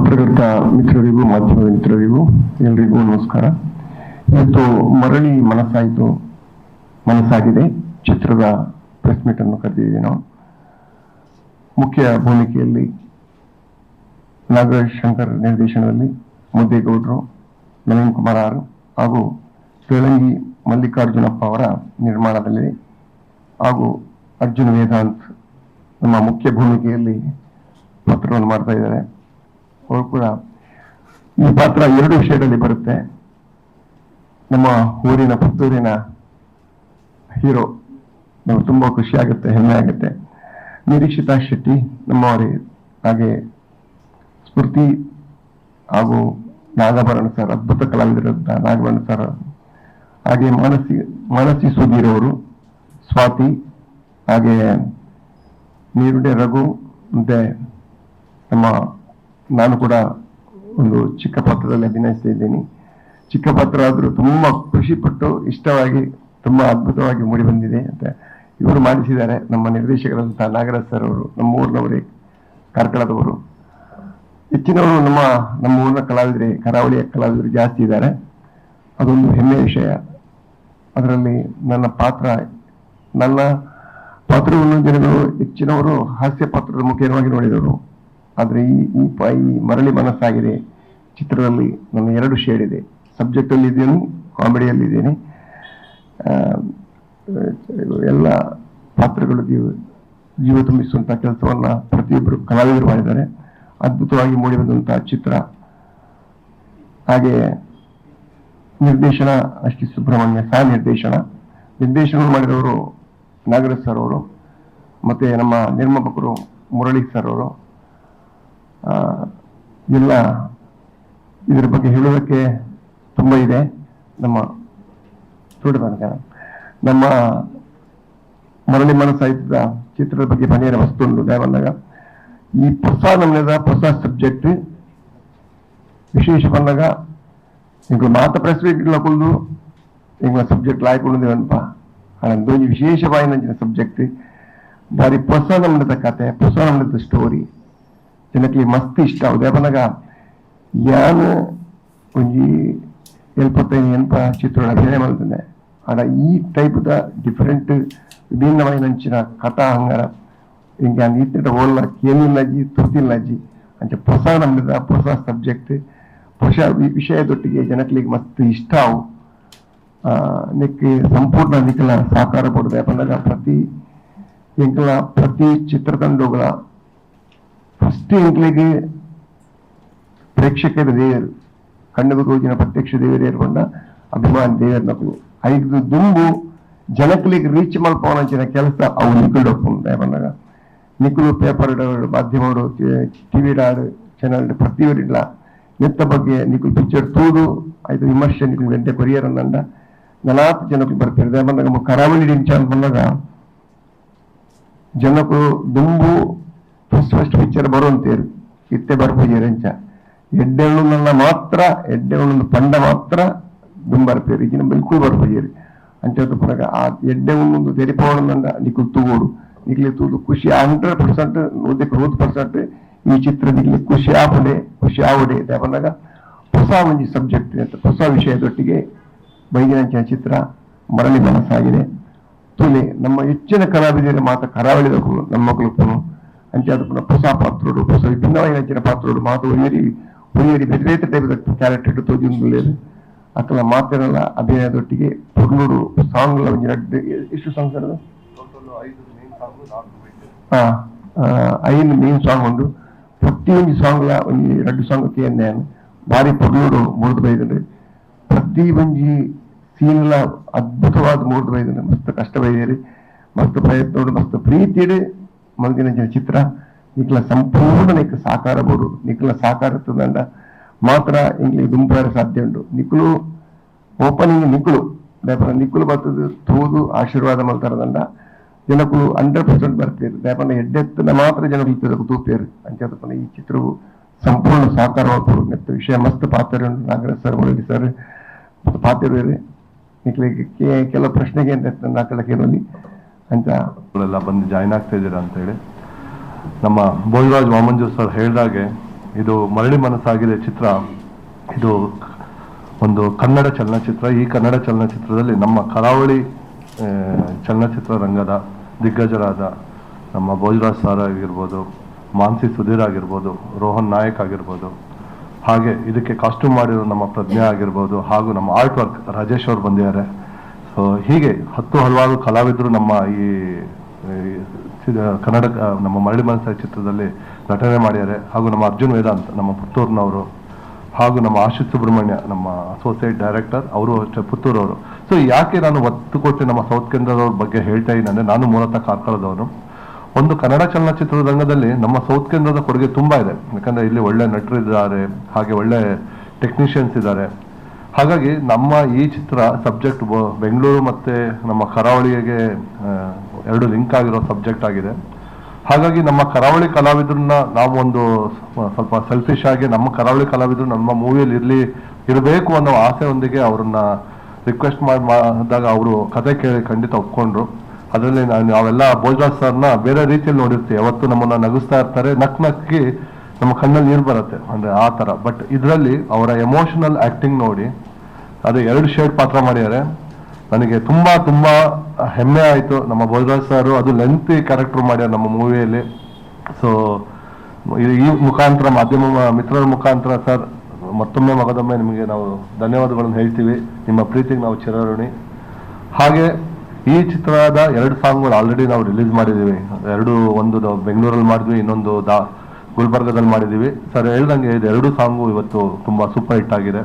ಪತ್ರಕರ್ತ ಮಿತ್ರರಿಗೂ ಮಾಧ್ಯಮದ ಮಿತ್ರರಿಗೂ ಎಲ್ರಿಗೂ ನಮಸ್ಕಾರ. ಇವತ್ತು ಮರಳಿ ಮನಸ್ಸಾಗಿದೆ ಚಿತ್ರದ ಪ್ರೆಸ್ ಮೀಟ್ ಅನ್ನು ಕರೆದಿದ್ದೀವಿ. ನಾವು ಮುಖ್ಯ ಭೂಮಿಕೆಯಲ್ಲಿ ನಾಗರಾಜ್ ಶಂಕರ್ ನಿರ್ದೇಶನದಲ್ಲಿ ಮುದ್ದೇಗೌಡರು, ನವೀನ್ ಕುಮಾರ್ ಆರ್ ಹಾಗೂ ತೇಳಂಗಿ ಮಲ್ಲಿಕಾರ್ಜುನಪ್ಪ ಅವರ ನಿರ್ಮಾಣದಲ್ಲಿ ಹಾಗೂ ಅರ್ಜುನ್ ವೇದಾಂತ್ ನಮ್ಮ ಮುಖ್ಯ ಭೂಮಿಕೆಯಲ್ಲಿ ಪಾತ್ರವನ್ನು ಮಾಡ್ತಾ ಇದ್ದಾರೆ. ಅವರು ಕೂಡ ಈ ಪಾತ್ರ 2 ವಿಷಯದಲ್ಲಿ ಬರುತ್ತೆ. ನಮ್ಮ ಊರಿನ ಪುತ್ತೂರಿನ ಹೀರೋ, ನಾವು ತುಂಬಾ ಖುಷಿ ಆಗುತ್ತೆ, ಹೆಮ್ಮೆ ಆಗುತ್ತೆ. ನಿರೀಕ್ಷಿತಾ ಶೆಟ್ಟಿ ನಮ್ಮವರೇ, ಹಾಗೆ ಸ್ಫೂರ್ತಿ ಹಾಗೂ ನಾಗಭರಣ ಸರ್, ಅದ್ಭುತ ಕಲಾವಿದರಾದ ನಾಗಭರಣ ಸರ್, ಹಾಗೆ ಮಾನಸಿ ಸುಧೀರ್ ಅವರು, ಸ್ವಾತಿ, ಹಾಗೆ ನೀರುಡೆ ರಘು, ಮತ್ತೆ ನಾನು ಕೂಡ ಒಂದು ಚಿಕ್ಕ ಪಾತ್ರದಲ್ಲಿ ಅಭಿನಯಿಸ್ತಾ ಇದ್ದೀನಿ. ಚಿಕ್ಕ ಪಾತ್ರ ಆದ್ರೂ ತುಂಬಾ ಖುಷಿ ಪಟ್ಟು ಇಷ್ಟವಾಗಿ ತುಂಬಾ ಅದ್ಭುತವಾಗಿ ಮೂಡಿ ಬಂದಿದೆ ಅಂತ ಇವರು ಮಾಡಿಸಿದ್ದಾರೆ. ನಮ್ಮ ನಿರ್ದೇಶಕರಂತ ನಾಗರಾಜ್ ಸರ್ ಅವರು, ನಮ್ಮ ಊರಿನವರೇ, ಕಾರ್ಕಳದವರು. ಹೆಚ್ಚಿನವರು ನಮ್ಮ ಊರಿನ ಕಲಾವಿದರೆ, ಕರಾವಳಿಯ ಕಲಾವಿದರು ಜಾಸ್ತಿ ಇದ್ದಾರೆ. ಅದೊಂದು ಹೆಮ್ಮೆಯ ವಿಷಯ. ಅದರಲ್ಲಿ ನನ್ನ ಪಾತ್ರವನ್ನು ಜನರು ಹೆಚ್ಚಿನವರು ಹಾಸ್ಯ ಪಾತ್ರದ ಮುಖ್ಯವಾಗಿ ನೋಡಿದರು. ಆದರೆ ಈ ಮರಳಿ ಮನಸ್ಸಾಗಿದೆ ಚಿತ್ರದಲ್ಲಿ ನನ್ನ 2 ಶೇಡ್ ಇದೆ. ಸಬ್ಜೆಕ್ಟ್ ಅಲ್ಲಿ ಇದ್ದೇನೆ, ಕಾಮಿಡಿಯಲ್ಲಿ ಇದ್ದೇನೆ. ಎಲ್ಲ ಪಾತ್ರಗಳು ಜೀವ ತುಂಬಿಸುವಂತಹ ಕೆಲಸವನ್ನ ಪ್ರತಿಯೊಬ್ಬರು ಕಲಾವಿದರು ಮಾಡಿದ್ದಾರೆ. ಅದ್ಭುತವಾಗಿ ಮೂಡಿ ಬಂದಂತಹ ಚಿತ್ರ. ಹಾಗೆ ನಿರ್ದೇಶನ ಅಶ್ವಿನಿ ಸುಬ್ರಹ್ಮಣ್ಯ ಸಹ ನಿರ್ದೇಶನ ಮಾಡಿದವರು ನಾಗರಾಜ್ ಸರ್ ಅವರು, ಮತ್ತೆ ನಮ್ಮ ನಿರ್ಮಾಪಕರು ಮುರಳಿ ಸರ್ ಅವರು. ಎಲ್ಲ ಇದರ ಬಗ್ಗೆ ಹೇಳುವುದಕ್ಕೆ ತುಂಬ ಇದೆ. ನಮ್ಮ ಮರಳಿ ಮನಸ್ಸಾಯ್ತದ ಚಿತ್ರದ ಬಗ್ಗೆ ಮನೆಯ ವಸ್ತು ಉಂಟು ಬಂದಾಗ ಈ ಹೊಸ ಸಬ್ಜೆಕ್ಟ್ ವಿಶೇಷ ಬಂದಾಗ ಇಂಗ್ಲ ಮಾತ ಪ್ರಶ್ನೆಗಳು ಇಂಗ್ಲ ಸಬ್ಜೆಕ್ಟ್ ಲಾಯ್ಕೊಂಡಿದ್ದೇವನ್ಪ ಅದೊಂದು ವಿಶೇಷವಾದ ಸಬ್ಜೆಕ್ಟ್. ಬಾರಿ ಹೊಸ ನಮ್ಮದ ಕತೆ, ಹೊಸ ನಮ್ಮದ ಸ್ಟೋರಿ ಜನಕ್ಕೆ ಮಸ್ತ್ ಇಷ್ಟ ಆಗುದು. ಬಂದಾಗ ಯಾನು ಒಂಜಿ 75 ಎನ್ಪ ಚಿತ್ರ ಅಭಿನಯ ಮಾಡ್ತೇನೆ. ಆಡ ಈ ಟೈಪ್ ಡಿಫರೆಂಟ್ ವಿಭಿನ್ನವಾದ ಕಥಾ ಹಂಗಾರ ಹಿಂಗೆ ಇತ್ತ ಓಲ್ಲ ಕೇಳಿಲ್ಲಜಿ ತುರ್ತಿಲ್ಲಜಿ ಅಂಚೆ ಹೊಸ ನಮ್ಮದ ಹೊಸ ಸಬ್ಜೆಕ್ಟ್, ಹೊಸ ವಿಷಯದೊಟ್ಟಿಗೆ ಜನಕ್ಕೆ ಮಸ್ತ್ ಇಷ್ಟ ಆವು. ನಿಕ್ಕೆ ಸಂಪೂರ್ಣ ನಿಖಲ ಸಾಕಾರ ಪಡುತ್ತೆ. ಬಂದಾಗ ಪ್ರತಿ ಚಿತ್ರತಂಡಗಳ ಫಸ್ಟ್ ಇಂಕ್ಲಿಗೆ ಪ್ರೇಕ್ಷಕರ ದೇವರು, ಕಣ್ಣಿಗೆ ತೋಜಿನ ಪ್ರತ್ಯಕ್ಷ ದೇವರು ಏರ್ಕೊಂಡ ಅಭಿಮಾನಿ ದೇವರ ನಕಲು 5 ದುಂಬು ಜನಕ್ಲಿಗೆ ರೀಚ್ ಮಲ್ಪವನಂಚಿನ ಕೆಲಸ ಅವು ನಿಖಲು ಒಪ್ಪುಂಡೆ. ಬಂದಾಗ ನಿಖಲು ಪೇಪರ್ ಮಾಧ್ಯಮಗಳು, ಟಿವಿ ಚಾನಲ್ ಪ್ರತಿಯೊರಿಲ್ಲ ನಿತ್ತ ಬಗ್ಗೆ ನಿಖಲು ಪಿಕ್ಚರ್ ತೂದು ಆಯ್ತು ವಿಮರ್ಶೆ ನಿಖಲು ಗಂಟೆ ಕೊರಿಯರ್ ಅಂದಂಡ ನಲಾತ್ ಜನಕ್ಕೆ ಬರ್ತಿರ್ದೆ. ಬಂದಾಗ ಕರಾವಳಿ ಡಿಂಚ ಅಂತ ಬಂದಾಗ ಜನಕ್ಕೂ ದುಂಬು ಫಸ್ಟ್ ಪಿಕ್ಚರ್ ಬರುವಂತೇರು ಇತ್ತೆ ಬರ್ಪೂಜೆಂಚ ಎಡ್ಡೆಣ್ಣು ಮಾತ್ರ ಎಡ್ಡೆಣ್ಣು ಪಂಡ ಮಾತ್ರ ದುಂಬರ್ಪೇರು ಈಗಿನ ಬಿಲ್ಕುಲ್ ಬರ್ಪೂಜೇರಿ ಅಂಚೆ ಪುನಗ ಆ ಎಡ್ಡೆ ಒಂದು ತೆರಿಪೋಣಂದ ನಿಖಲ್ ತೂಗೋಡು ನಿಖಲಿ ತೂದು ಖುಷಿ 100%, 100% ಈ ಚಿತ್ರ ನಿಖಲಿ ಖುಷಿ ಆವುಡೆ ಬಂದಾಗ ಹೊಸ ಒಂದು ಸಬ್ಜೆಕ್ಟ್ ಅಂತ ಹೊಸ ವಿಷಯದೊಟ್ಟಿಗೆ ಬೈದಿನಂಚಿನ ಚಿತ್ರ ಮರಳಿ ಮನಸ್ಸಾಗಿದೆ. ತುಲೆ ನಮ್ಮ ಹೆಚ್ಚಿನ ಕಲಾವಿದರ ಕರಾವಳಿದ ನಮ್ಮ ಮಕ್ಕಳು ಅಂಚೆ ಅದು ಪುನಃ ಹೊಸ ಪಾತ್ರೋಡು, ಹೊಸ ವಿಭಿನ್ನವಾದ ಪಾತ್ರೋಡು ಮಾತು ಒಯ್ಯರಿ ಬೇರೆ ಟೈಪ್ ಕ್ಯಾರೆಕ್ಟರ್ ತೋಜಿಂದು ಅಕ್ಕಲ ಮಾತಿರಲ್ಲ ಅಭಿನಯದೊಟ್ಟಿಗೆ ಪುರ್ನೂರು ಸಾಂಗ್ ಎಷ್ಟು ಸಾಂಗ್ಸ್ ಇರೋದು? 5 ಮೇನ್ ಸಾಂಗ್ ಉಂಟು. ಪ್ರತಿಯೊಂದು ಸಾಂಗ್ 2 ಸಾಂಗ್ ಕೇಂದ್ರ ಭಾರಿ ಪುರ್ನೂರು ಮುರಿದು ಬೈದ್ರೆ ಪ್ರತಿ ಒಂಜಿ ಸೀನ್ಲ ಅದ್ಭುತವಾದ ಮೂರ್ದು ಬೈದ್ರೆ ಮಸ್ತ್ ಕಷ್ಟ ಬೈದೇರಿ, ಮಸ್ತ್ ಪ್ರಯತ್ನ, ಮಸ್ತ್ ಪ್ರೀತಿಡು ಮಲ್ದಿನ ಚಿತ್ರ ನಿಖಲ ಸಂಪೂರ್ಣ ಸಾಕಾರ ಬೋಡು. ನಿಖಲ ಸಾಕಾರ ತಂಡ ಮಾತ್ರ ಇಂಗ್ಲಿ ದುಂಪಾರ ಸಾಧ್ಯ ಉಂಟು. ನಿಖಲು ಓಪನಿಂಗ್ ನಿಖಲು ಬರ್ತದೆ ತೂದು ಆಶೀರ್ವಾದ ಮಲ್ತಾರದಂಡ ಜನಕ್ಕೂ 100% ಬರ್ತೀರಿ. ದೇಪನ ಎಡ್ಡೆತ್ತನ ಮಾತ್ರ ಜನಕ್ಕೆ ತೂಪೇರು ಅಂಚೆ ಈ ಚಿತ್ರವು ಸಂಪೂರ್ಣ ಸಾಕಾರವಾಗ್ಬೋದು. ಮತ್ತು ವಿಷಯ ಮಸ್ತ್ ಪಾತ್ರ ಉಂಟು. ನಾಗರಾಜ್ ಸರ್, ಮುರಳಿ ಸರ್ ಪಾತಿರುವರೆ ನಿಖಲಿಗೆ ಕೆಲವು ಪ್ರಶ್ನೆಗೆ ಅಂತ ಕೇಳಲಿ ಅಂತ ಎಲ್ಲ ಬಂದು ಜಾಯ್ನ್ ಆಗ್ತಾ ಇದ್ದೀರಾ ಅಂತ ಹೇಳಿ ನಮ್ಮ ಬೋಳರಾಜ್ ವಾಮಂಜು ಸರ್ ಹೇಳಿದಾಗೆ ಇದು ಮರಳಿ ಮನಸ್ಸಾಗಿದೆ ಚಿತ್ರ. ಇದು ಒಂದು ಕನ್ನಡ ಚಲನಚಿತ್ರ. ಈ ಕನ್ನಡ ಚಲನಚಿತ್ರದಲ್ಲಿ ನಮ್ಮ ಕರಾವಳಿ ಚಲನಚಿತ್ರ ರಂಗದ ದಿಗ್ಗಜರಾದ ನಮ್ಮ ಭೋಜರಾಜ್ ಸರ್ ಆಗಿರ್ಬೋದು, ಮಾನ್ಸಿ ಸುಧೀರ್ ಆಗಿರ್ಬೋದು, ರೋಹನ್ ನಾಯಕ್ ಆಗಿರ್ಬೋದು, ಹಾಗೆ ಇದಕ್ಕೆ ಕಾಸ್ಟ್ಯೂಮ್ ಮಾಡಿರೋ ನಮ್ಮ ಪ್ರಜ್ಞಾ ಆಗಿರ್ಬೋದು, ಹಾಗೂ ನಮ್ಮ ಆರ್ಟ್ ವರ್ಕ್ ರಾಜೇಶ್ ಅವ್ರು ಬಂದಿದ್ದಾರೆ. ಸೊ ಹೀಗೆ ಹಲವಾರು ಕಲಾವಿದರು ನಮ್ಮ ಈ ಕನ್ನಡ ನಮ್ಮ ಮರಳಿ ಮನಸ್ಸ ಚಿತ್ರದಲ್ಲಿ ನಟನೆ ಮಾಡಿದ್ದಾರೆ. ಹಾಗೂ ನಮ್ಮ ಅರ್ಜುನ್ ವೇದಾಂತ್ ನಮ್ಮ ಪುತ್ತೂರಿನವರು, ಹಾಗೂ ನಮ್ಮ ಆಶಿತ್ ಸುಬ್ರಹ್ಮಣ್ಯ ನಮ್ಮ ಅಸೋಸಿಯೇಟ್ ಡೈರೆಕ್ಟರ್, ಅವರು ಅಷ್ಟೇ ಪುತ್ತೂರವರು. ಸೊ ಯಾಕೆ ನಾನು ಒತ್ತು ಕೊಟ್ಟು ನಮ್ಮ ಸೌತ್ ಕೇಂದ್ರದವ್ರ ಬಗ್ಗೆ ಹೇಳ್ತಾ ಇದ್ದೀನಿ, ನಾನು ಮೂಲತಃ ಕಾರ್ಕಳದವನು. ಒಂದು ಕನ್ನಡ ಚಲನಚಿತ್ರ ರಂಗದಲ್ಲಿ ನಮ್ಮ ಸೌತ್ ಕೇಂದ್ರದ ಕೊಡುಗೆ ತುಂಬಾ ಇದೆ. ಯಾಕಂದ್ರೆ ಇಲ್ಲಿ ಒಳ್ಳೆ ನಟರು ಇದ್ದಾರೆ, ಹಾಗೆ ಒಳ್ಳೆ ಟೆಕ್ನಿಷಿಯನ್ಸ್ ಇದ್ದಾರೆ. ಹಾಗಾಗಿ ನಮ್ಮ ಈ ಚಿತ್ರ ಸಬ್ಜೆಕ್ಟ್ ಬೆಂಗಳೂರು ಮತ್ತೆ ನಮ್ಮ ಕರಾವಳಿಗೆ ಎರಡು ಲಿಂಕ್ ಆಗಿರೋ ಸಬ್ಜೆಕ್ಟ್ ಆಗಿದೆ. ಹಾಗಾಗಿ ನಮ್ಮ ಕರಾವಳಿ ಕಲಾವಿದ್ರನ್ನ ನಾವು ಒಂದು ಸ್ವಲ್ಪ ಸೆಲ್ಫಿಶ್ ಆಗಿ ನಮ್ಮ ಕರಾವಳಿ ಕಲಾವಿದರು ನಮ್ಮ ಮೂವಿಯಲ್ಲಿ ಇರಬೇಕು ಅನ್ನೋ ಆಸೆಯೊಂದಿಗೆ ಅವ್ರನ್ನ ರಿಕ್ವೆಸ್ಟ್ ಮಾಡಿದಾಗ ಅವರು ಕತೆ ಕೇಳಿ ಖಂಡಿತ ಒಪ್ಕೊಂಡ್ರು. ಅದರಲ್ಲಿ ನಾವೆಲ್ಲ ಭೋಜರಾಜ್ ಸರ್ನ ಬೇರೆ ರೀತಿಯಲ್ಲಿ ನೋಡಿರ್ತೀವಿ. ಯಾವತ್ತು ನಮ್ಮನ್ನ ನಗಿಸ್ತಾ ಇರ್ತಾರೆ, ನಕ್ಕಿ ನಮ್ಮ ಕಣ್ಣಲ್ಲಿ ನೀರು ಬರುತ್ತೆ, ಅಂದ್ರೆ ಆ ತರ. ಬಟ್ ಇದರಲ್ಲಿ ಅವರ ಎಮೋಷನಲ್ ಆಕ್ಟಿಂಗ್ ನೋಡಿ, ಅದು 2 ಶೇಡ್ ಪಾತ್ರ ಮಾಡಿದ್ದಾರೆ. ನನಗೆ ತುಂಬಾ ತುಂಬಾ ಹೆಮ್ಮೆ ಆಯ್ತು. ನಮ್ಮ ಭೋಜರಾಜ್ ಸರ್ ಅದು ಲೆಂತಿ ಕ್ಯಾರೆಕ್ಟರ್ ಮಾಡ್ಯಾರ ನಮ್ಮ ಮೂವಿಯಲ್ಲಿ. ಸೊ ಈ ಮುಖಾಂತರ ಮಾಧ್ಯಮ ಮಿತ್ರರ ಮುಖಾಂತರ ಸರ್ ಮತ್ತೊಮ್ಮೆ ಮಗದೊಮ್ಮೆ ನಿಮಗೆ ನಾವು ಧನ್ಯವಾದಗಳನ್ನು ಹೇಳ್ತೀವಿ. ನಿಮ್ಮ ಪ್ರೀತಿಗೆ ನಾವು ಚಿರಋಣಿ. ಹಾಗೆ ಈ ಚಿತ್ರದ 2 ಸಾಂಗ್ಗಳು ಆಲ್ರೆಡಿ ನಾವು ರಿಲೀಸ್ ಮಾಡಿದ್ದೀವಿ. ಒಂದು ಬೆಂಗಳೂರಲ್ಲಿ ಮಾಡಿದ್ವಿ, ಇನ್ನೊಂದು ಗುಲ್ಬರ್ಗದಲ್ಲಿ ಮಾಡಿದ್ದೀವಿ. ಸರ್ ಹೇಳ್ದಂಗೆ ಇದು 2 ಸಾಂಗು ಇವತ್ತು ತುಂಬಾ ಸೂಪರ್ ಹಿಟ್ ಆಗಿದೆ.